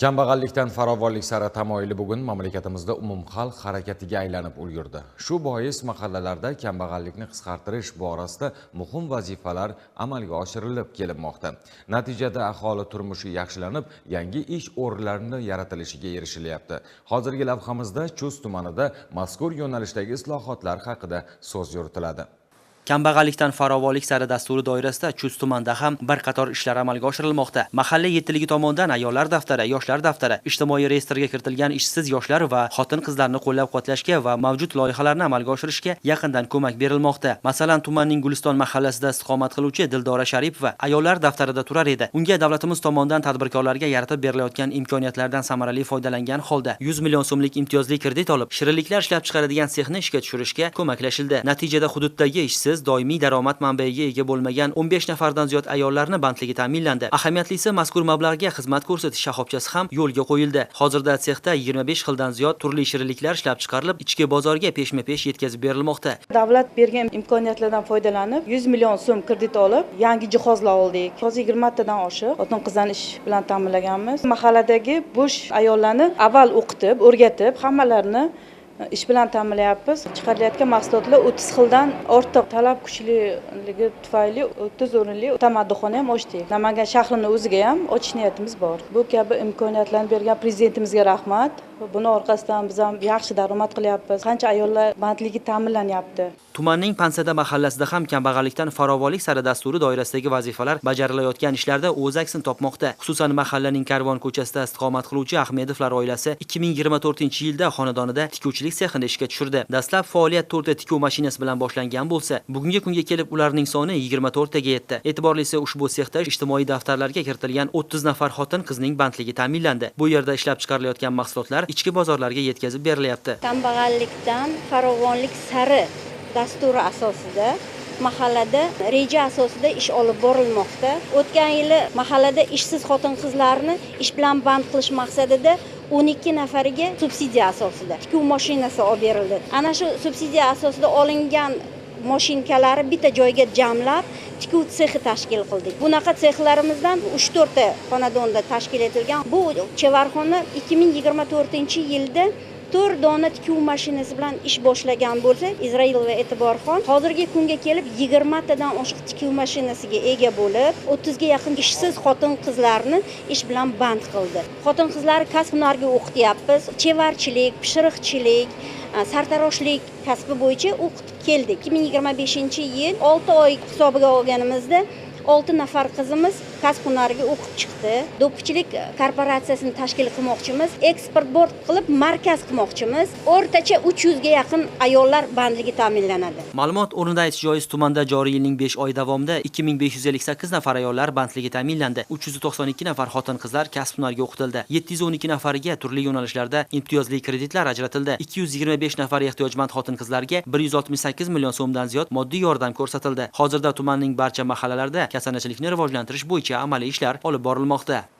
Kambag'allikdan farovonlik sari tamoyili bugun mamlakatimizda umumxalq harakatiga aylanib ulgurdi. Shu bois mahallalarda kambag'allikni qisqartirish borasida muhim vazifalar amalga oshirilib kelinmoqda. Natijada aholi turmushi yaxshilanib, yangi ish o'rinlarini yaratilishiga erishilyapti. Hozirgi lavhamizda Chust tumanida mazkur yo'nalishdagi islohotlar haqida so'z yuritiladi. Kambag'allikdan farovonlik sari dasturi doirasida Chust tumanida ham bir qator ishlar amalga oshirilmoqda. Mahalla yetiligi tomonidan ayollar daftari, yoshlar daftari, ijtimoiy reyestrga kiritilgan ishsiz yoshlar va xotin-qizlarni qo'llab-quvvatlashga va mavjud loyihalarni amalga oshirishga yaqindan ko'mak berilmoqda. Masalan, tumanning Guliston mahallasida istiqomat qiluvchi Dildora Sharipova ayollar daftarida turar edi. Unga davlatimiz tomonidan tadbirkorlarga yaratib berilayotgan imkoniyatlardan samarali foydalangan holda 100 million so'mlik imtiyozli kredit olib, shirinliklar ishlab chiqaradigan sexni ishga tushirishga ko'maklashildi. Natijada hududdagi ishsiz doimiy daromad manbaiga ega bo'lmagan 15 nafardan ziyod ayollarni bandligi ta'minlandi. Ahamiyatlisi, mazkur mablag'ga xizmat ko'rsatish shoxobchasi ham yo'lga qo'yildi. Hozirda sexda 25 xildan ziyod turli shirinliklar ishlab chiqarilib, ichki bozorga peshma-pesh yetkazib berilmoqda. Davlat bergan imkoniyatlardan foydalanib, 100 million so'm kredit olib, yangi jihozlar oldik. Hozir 20 tadan oshiq xotin-qizlarni ish bilan ta'minlaganmiz. Mahalladagi bo'sh ayollarni avval o'qitib, o'rgatib, hammalarini ish bilan ta'minlayapmiz. Chiqarilayotgan mahsulotlar 30 xildan ortiq. Talab kuchliligi tufayli 30 o'rinli tamaddixona ham ochdik. Namangan shahrining o'ziga ham ochish niyatimiz bor. Bu kabi imkoniyatlarni bergan prezidentimizga rahmat. Buni orqasidan biz ham yaxshi daromad qilyapmiz. Qancha ayollar bandligi ta'minlanyapti. Tumanning Pansada mahallasida ham kambag'allikdan farovonlik sari dasturi doirasidagi vazifalar bajarilayotgan ishlarda o'z aksini topmoqda. Xususan, mahallaning Karvon ko'chasida istiqomat qiluvchi Ahmedovlar oilasi 2024-yilda xonadonida tikuvchilik sexini ishga tushirdi. Dastlab faoliyat 4 ta tikuv mashinasi bilan boshlangan bo'lsa, bugungi kunga kelib ularning soni 24 taga yetdi. E'tiborlisi, ushbu sexda ijtimoiy daftarlarga kiritilgan 30 nafar xotin-qizning bandligi ta'minlandi. Bu yerda ishlab chiqarilayotgan mahsulotlar ichki bozorlarga yetkazib berilyapti. Kambag'allikdan farovonlik sari dasturi asosida mahallada reja asosida ish olib borilmoqda. O'tgan yili mahallada ishsiz xotin-qizlarni ish bilan band qilish maqsadida 12 nafariga subsidiya asosida tikuv mashinasi olib berildi. Ana shu subsidiya asosida olingan mashinkalari bitta joyga jamlab tikuv sexi tashkil qildik. Bunaqa sexlarimizdan 3-4 ta xonadonda tashkil etilgan. Bu Chevarxona 2024-yilda 4 dona tikuv mashinasi bilan ish boshlagan bo'lsa, Izrail va E'tiborxon hozirgi kunga kelib 20 tadan oshiq tikuv mashinasiga ega bo'lib, 30 ga yaqin ishsiz xotin-qizlarni ish bilan band qildi. Xotin-qizlar kasb-hunarga o'qityapmiz. Chevarchilik, pishiriqchilik, sartaroshlik kasbi bo'yicha o'qitib keldik. 2025-yil 6 oy hisobiga olganimizda 6 nafar qizimiz kasb-hunariga o'qib chiqdi. Do'ppichilik korporatsiyasini tashkil qilmoqchimiz, eksport bord qilib markaz qilmoqchimiz. O'rtacha 300 ga yaqin ayollar bandligi ta'minlanadi. Ma'lumot o'rnida aytish joiz, tumanda joriy yilning 5 oy davomida 2558 nafar ayollar bandligi ta'minlandi. 392 nafar xotin-qizlar kasb-hunarga o'qitildi. 712 nafariga turli yo'nalishlarda imtiyozli kreditlar ajratildi. 225 nafar ehtiyojmand xotin-qizlarga 168 million so'mdan ziyod moddiy yordam ko'rsatildi. Hozirda tumanning barcha mahallalarida kasanachilikni rivojlantirish bo'yicha amaliy ishlar olib borilmoqda.